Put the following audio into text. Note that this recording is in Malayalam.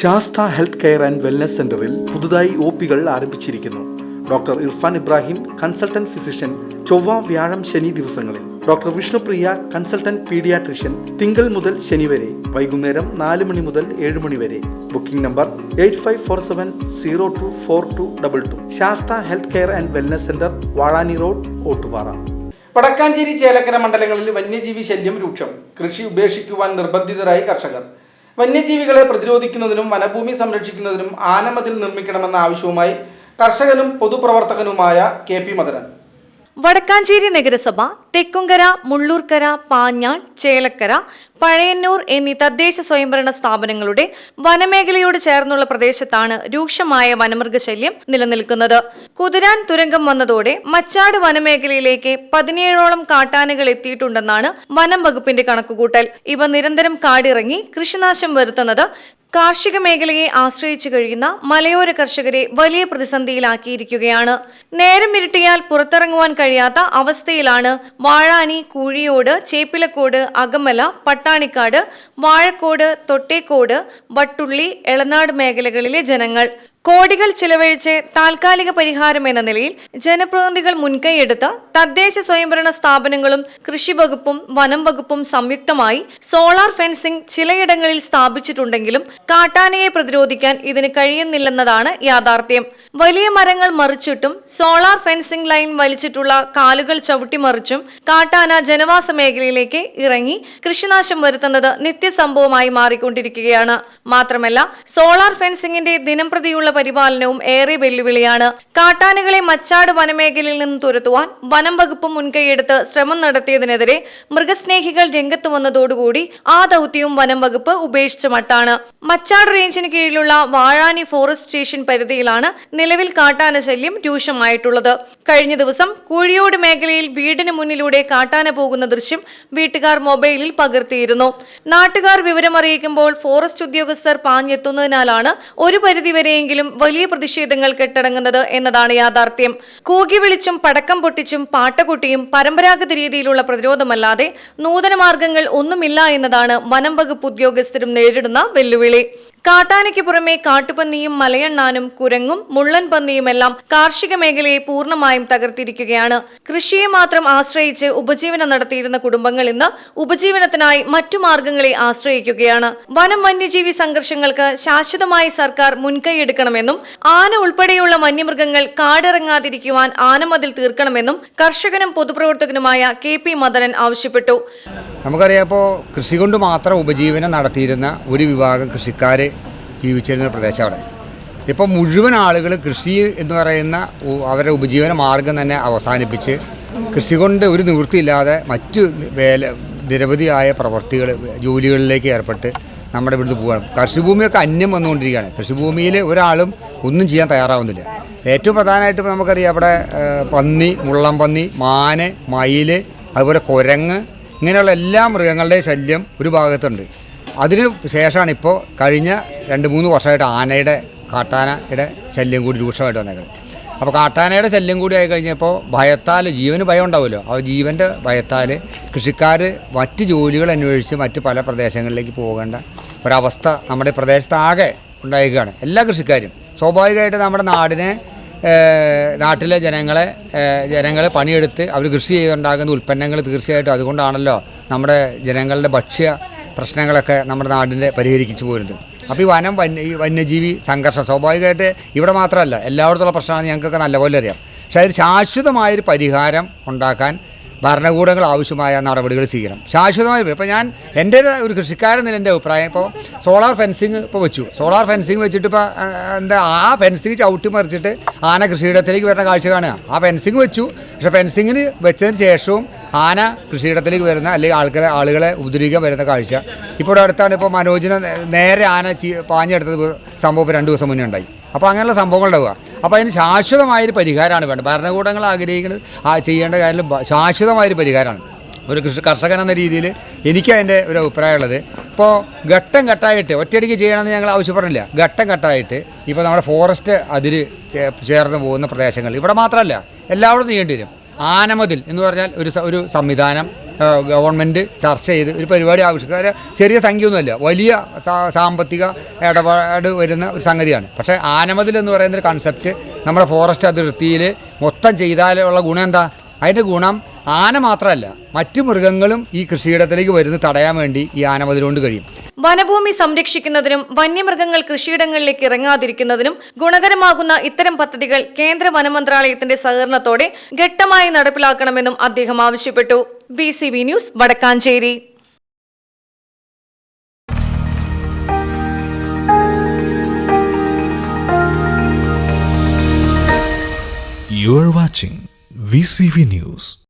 Sastha health care and wellness സെന്ററിൽ പുതുതായി ഒപികൾ ആരംഭിച്ചിരിക്കുന്നു. Doctor Irfan Ibrahim, consultant physician, ചൊവ്വ, വ്യാഴം, ശനി ദിവസങ്ങളിൽ. ഡോക്ടർ വിഷ്ണുപ്രിയ, കൺസൾട്ടന്റ് പീഡിയാട്രിഷ്യൻ, തിങ്കൾ മുതൽ ശനി വരെ, വൈകുന്നേരം 4 മണി മുതൽ 7 മണി വരെ. Booking number 8547024222. Sastha health care and wellness centre, Vazhani road, Ottupara. Vadakkanchery, Chelakkara മണ്ഡലങ്ങളിൽ വന്യജീവി ശല്യം രൂക്ഷം. കൃഷി ഉപേക്ഷിക്കുവാൻ നിർബന്ധിതരായി കർഷകർ. വന്യജീവികളെ പ്രതിരോധിക്കുന്നതിനും വനഭൂമി സംരക്ഷിക്കുന്നതിനും ആനമതിൽ നിർമ്മിക്കണമെന്ന ആവശ്യവുമായി കർഷകനും പൊതുപ്രവർത്തകനുമായ KP മദനൻ. വടക്കാഞ്ചേരി നഗരസഭ തെക്കുംകര, മുള്ളൂർക്കര, പാഞ്ഞാൾ, ചേലക്കര, പഴയന്നൂർ എന്നീ തദ്ദേശ സ്വയംഭരണ സ്ഥാപനങ്ങളുടെ വനമേഖലയോട് ചേർന്നുള്ള പ്രദേശത്താണ് രൂക്ഷമായ വനമൃഗശല്യം നിലനിൽക്കുന്നത്. കുതിരാൻ തുരങ്കം വന്നതോടെ മച്ചാട് വനമേഖലയിലേക്ക് 17ഓളം കാട്ടാനകൾ എത്തിയിട്ടുണ്ടെന്നാണ് വനം വകുപ്പിന്റെ കണക്കുകൂട്ടൽ. ഇവ നിരന്തരം കാടിറങ്ങി കൃഷിനാശം വരുത്തുന്നത് കാർഷിക മേഖലയെ ആശ്രയിച്ചു കഴിയുന്ന മലയോര കർഷകരെ വലിയ പ്രതിസന്ധിയിലാക്കിയിരിക്കുകയാണ്. നേരം ഇരുട്ടിയാൽ പുറത്തിറങ്ങുവാൻ കഴിയാത്ത അവസ്ഥയിലാണ് വാഴാനി, കൂഴിയോട്, ചേപ്പിലക്കോട്, അകമല, പട്ടാണിക്കാട്, വാഴക്കോട്, തൊട്ടേക്കോട്, വട്ടുള്ളി, എളനാട് മേഖലകളിലെ ജനങ്ങൾ. കോടികൾ ചിലവഴിച്ച് താൽക്കാലിക പരിഹാരം എന്ന നിലയിൽ ജനപ്രതിനിധികൾ മുൻകൈയെടുത്ത് തദ്ദേശ സ്വയംഭരണ സ്ഥാപനങ്ങളും കൃഷി വകുപ്പും വനം വകുപ്പും സംയുക്തമായി സോളാർ ഫെൻസിംഗ് ചിലയിടങ്ങളിൽ സ്ഥാപിച്ചിട്ടുണ്ടെങ്കിലും കാട്ടാനയെ പ്രതിരോധിക്കാൻ ഇതിന് കഴിയുന്നില്ലെന്നതാണ് യാഥാർത്ഥ്യം. വലിയ മരങ്ങൾ മറിച്ചിട്ടും സോളാർ ഫെൻസിംഗ് ലൈൻ വലിച്ചിട്ടുള്ള കാലുകൾ ചവിട്ടിമറിച്ചും കാട്ടാന ജനവാസ മേഖലയിലേക്ക് ഇറങ്ങി കൃഷിനാശം വരുത്തുന്നത് നിത്യസംഭവമായി മാറിക്കൊണ്ടിരിക്കുകയാണ്. മാത്രമല്ല, സോളാർ ഫെൻസിംഗിന്റെ ദിനംപ്രതിയുള്ള പരിപാലനവും ഏറെ വെല്ലുവിളിയാണ്. കാട്ടാനകളെ മച്ചാട് വനമേഖലയിൽ നിന്ന് തുരത്തുവാൻ വനം വകുപ്പ് മുൻകൈയെടുത്ത് ശ്രമം നടത്തിയതിനെതിരെ മൃഗസ്നേഹികൾ രംഗത്ത് വന്നതോടുകൂടി ആ ദൗത്യവും വനം വകുപ്പ് ഉപേക്ഷിച്ച മട്ടാണ്. മച്ചാട് റേഞ്ചിന് കീഴിലുള്ള വാഴാനി ഫോറസ്റ്റ് സ്റ്റേഷൻ പരിധിയിലാണ് നിലവിൽ കാട്ടാന ശല്യം രൂക്ഷമായിട്ടുള്ളത്. കഴിഞ്ഞ ദിവസം കൂഴിയോട് മേഖലയിൽ വീടിന് മുന്നിലൂടെ കാട്ടാന പോകുന്ന ദൃശ്യം വീട്ടുകാർ മൊബൈലിൽ പകർത്തിയിരുന്നു. നാട്ടുകാർ വിവരമറിയിക്കുമ്പോൾ ഫോറസ്റ്റ് ഉദ്യോഗസ്ഥർ പാഞ്ഞെത്തുന്നതിനാലാണ് ഒരു പരിധിവരെയെങ്കിലും വലിയ പ്രതിഷേധങ്ങൾ കെട്ടടങ്ങുന്നത് എന്നതാണ് യാഥാർത്ഥ്യം. കൂകി വിളിച്ചും പടക്കം പൊട്ടിച്ചും പാട്ടകൊട്ടിയും പരമ്പരാഗത രീതിയിലുള്ള പ്രതിരോധമല്ലാതെ നൂതന മാർഗങ്ങൾ ഒന്നുമില്ല എന്നതാണ് വനം വകുപ്പ് ഉദ്യോഗസ്ഥരും നേരിടുന്ന വെല്ലുവിളി. കാട്ടാനയ്ക്ക് പുറമെ കാട്ടുപന്നിയും മലയണ്ണാനും കുരങ്ങും മുള്ളൻ പന്നിയുമെല്ലാം കാർഷിക മേഖലയെ പൂർണ്ണമായും തകർത്തിരിക്കുകയാണ്. കൃഷിയെ മാത്രം ആശ്രയിച്ച് ഉപജീവനം നടത്തിയിരുന്ന കുടുംബങ്ങൾ ഇന്ന് ഉപജീവനത്തിനായി മറ്റു മാർഗങ്ങളെ ആശ്രയിക്കുകയാണ്. വനം വന്യജീവി സംഘർഷങ്ങൾക്ക് ശാശ്വതമായി സർക്കാർ മുൻകൈയെടുക്കണമെന്നും ആന ഉൾപ്പെടെയുള്ള വന്യമൃഗങ്ങൾ കാടിറങ്ങാതിരിക്കുവാൻ ആനമതിൽ തീർക്കണമെന്നും കർഷകനും പൊതുപ്രവർത്തകനുമായ KP മദനൻ ആവശ്യപ്പെട്ടു. നമുക്കറിയാം, ഇപ്പോൾ കൃഷി കൊണ്ട് മാത്രം ഉപജീവനം നടത്തിയിരുന്ന ഒരു വിഭാഗം കൃഷിക്കാർ ജീവിച്ചിരുന്ന പ്രദേശം അവിടെ ഇപ്പോൾ മുഴുവൻ ആളുകൾ കൃഷി എന്ന് പറയുന്ന അവരുടെ ഉപജീവന മാർഗം തന്നെ അവസാനിപ്പിച്ച് കൃഷി കൊണ്ട് ഒരു നിവൃത്തിയില്ലാതെ മറ്റു നിരവധിയായ പ്രവർത്തികൾ, ജോലികളിലേക്ക് ഏർപ്പെട്ട് നമ്മുടെ ഇവിടുന്ന് പോവുകയാണ്. കൃഷിഭൂമിയൊക്കെ അന്യം വന്നുകൊണ്ടിരിക്കുകയാണ്. കൃഷിഭൂമിയിൽ ഒരാളും ഒന്നും ചെയ്യാൻ തയ്യാറാവുന്നില്ല. ഏറ്റവും പ്രധാനമായിട്ട് നമുക്കറിയാം, അവിടെ പന്നി, മുള്ളൻപന്നി, മാന്, മയിൽ, അതുപോലെ കുരങ്ങ്, ഇങ്ങനെയുള്ള എല്ലാ മൃഗങ്ങളുടെയും ശല്യം ഒരു ഭാഗത്തുണ്ട്. അതിന് ശേഷമാണ് ഇപ്പോൾ കഴിഞ്ഞ 2-3 വർഷമായിട്ട് കാട്ടാനയുടെ ശല്യം കൂടി രൂക്ഷമായിട്ട് വന്നേക്കുന്നത്. അപ്പോൾ കാട്ടാനയുടെ ശല്യം കൂടി ആയി കഴിഞ്ഞപ്പോൾ ഭയത്താൽ, ജീവന് ഭയം ഉണ്ടാവുമല്ലോ, ആ ജീവൻ്റെ ഭയത്താൽ കൃഷിക്കാർ മറ്റ് ജോലികൾ അന്വേഷിച്ച് മറ്റ് പല പ്രദേശങ്ങളിലേക്ക് പോകേണ്ട ഒരവസ്ഥ നമ്മുടെ പ്രദേശത്താകെ ഉണ്ടായിരിക്കുകയാണ്. എല്ലാ കൃഷിക്കാരും സ്വാഭാവികമായിട്ട് നമ്മുടെ നാട്ടിലെ ജനങ്ങളെ പണിയെടുത്ത് അവർ കൃഷി ചെയ്തുണ്ടാകുന്ന ഉൽപ്പന്നങ്ങൾ തീർച്ചയായിട്ടും അതുകൊണ്ടാണല്ലോ നമ്മുടെ ജനങ്ങളുടെ ഭക്ഷ്യ പ്രശ്നങ്ങളൊക്കെ നമ്മുടെ നാടിൻ്റെ പരിഹരിച്ചു പോരുന്നത്. അപ്പോൾ ഈ വന്യജീവി സംഘർഷം സ്വാഭാവികമായിട്ട് ഇവിടെ മാത്രമല്ല എല്ലായിടത്തുള്ള പ്രശ്നമാണ്, ഞങ്ങൾക്കൊക്കെ നല്ലപോലെ അറിയാം. പക്ഷേ അതിന് ശാശ്വതമായൊരു പരിഹാരം ഉണ്ടാക്കാൻ ഭരണകൂടങ്ങൾ ആവശ്യമായ നടപടികൾ സ്വീകരിക്കണം. ശാശ്വതമായി ഇപ്പോൾ എൻ്റെ ഒരു കൃഷിക്കാരൻ എൻ്റെ അഭിപ്രായം, ഇപ്പോൾ സോളാർ ഫെൻസിങ് വെച്ചു. സോളാർ ഫെൻസിങ് വെച്ചിട്ട് ഇപ്പോൾ ആ ഫെൻസിങ് ചവിട്ടി മറിച്ചിട്ട് ആന കൃഷിയിടത്തിലേക്ക് വരുന്ന കാഴ്ച കാണുക. ആ ഫെൻസിങ് വെച്ചു, പക്ഷേ ഫെൻസിങ്ങിന് വെച്ചതിന് ശേഷവും ആന കൃഷിയിടത്തിലേക്ക് വരുന്ന അല്ലെങ്കിൽ ആളുകളെ ഉപദ്രവിക്കാൻ വരുന്ന കാഴ്ച ഇപ്പോൾ അടുത്താണ്. ഇപ്പോൾ മനോജിനെ നേരെ ആന പാഞ്ഞെടുത്തത് സംഭവം 2 ദിവസം മുന്നേ ഉണ്ടായി. അപ്പോൾ അങ്ങനെയുള്ള സംഭവങ്ങൾ ഉണ്ടാവുക. അപ്പോൾ അതിന് ശാശ്വതമായൊരു പരിഹാരമാണ് വേണ്ടത്. ഭരണകൂടങ്ങൾ ആഗ്രഹിക്കുന്നത് ചെയ്യേണ്ട കാര്യം ശാശ്വതമായൊരു പരിഹാരമാണ്. ഒരു കർഷകൻ എന്ന രീതിയിൽ എനിക്ക് അതിൻ്റെ ഒരു അഭിപ്രായമുള്ളത്, ഇപ്പോൾ ഘട്ടം ഘട്ടമായിട്ട് ഒറ്റയടിക്ക് ചെയ്യണമെന്ന് ഞങ്ങൾ ആവശ്യപ്പെടുന്നില്ല. ഘട്ടം ഘട്ടമായിട്ട് ഇപ്പോൾ നമ്മുടെ ഫോറസ്റ്റ് അതിര് ചേർന്ന് പോകുന്ന പ്രദേശങ്ങൾ ഇവിടെ മാത്രമല്ല എല്ലായിടത്തും ചെയ്യേണ്ടി വരും. ആനമതിൽ എന്ന് പറഞ്ഞാൽ ഒരു സംവിധാനം ഗവൺമെൻറ് ചർച്ച ചെയ്ത് ഒരു പരിപാടി ആവിഷ്കാരം ചെറിയ സംഖ്യയൊന്നുമല്ല, വലിയ സാമ്പത്തിക ഇടപാട് വരുന്ന ഒരു സംഗതിയാണ്. പക്ഷേ ആനമതിൽ എന്ന് പറയുന്നൊരു കൺസെപ്റ്റ് നമ്മുടെ ഫോറസ്റ്റ് അതിർത്തിയിൽ മൊത്തം ചെയ്താലുള്ള ഗുണം എന്താ? അതിൻ്റെ ഗുണം ആന മാത്രമല്ല, മറ്റു മൃഗങ്ങളും ഈ കൃഷിയിടത്തിലേക്ക് വരുന്നത് തടയാൻ വേണ്ടി ഈ ആനമതിലുകൊണ്ട് കഴിയും. വനഭൂമി സംരക്ഷിക്കുന്നതിനും വന്യമൃഗങ്ങൾ കൃഷിയിടങ്ങളിലേക്ക് ഇറങ്ങാതിരിക്കുന്നതിനും ഗുണകരമാകുന്ന ഇത്തരം പദ്ധതികൾ കേന്ദ്ര വനമന്ത്രാലയത്തിന്റെ സഹകരണത്തോടെ ഘട്ടമായി നടപ്പിലാക്കണമെന്നും അദ്ദേഹം ആവശ്യപ്പെട്ടു. VCV news, Vadakkanchery. You are watching VCV News.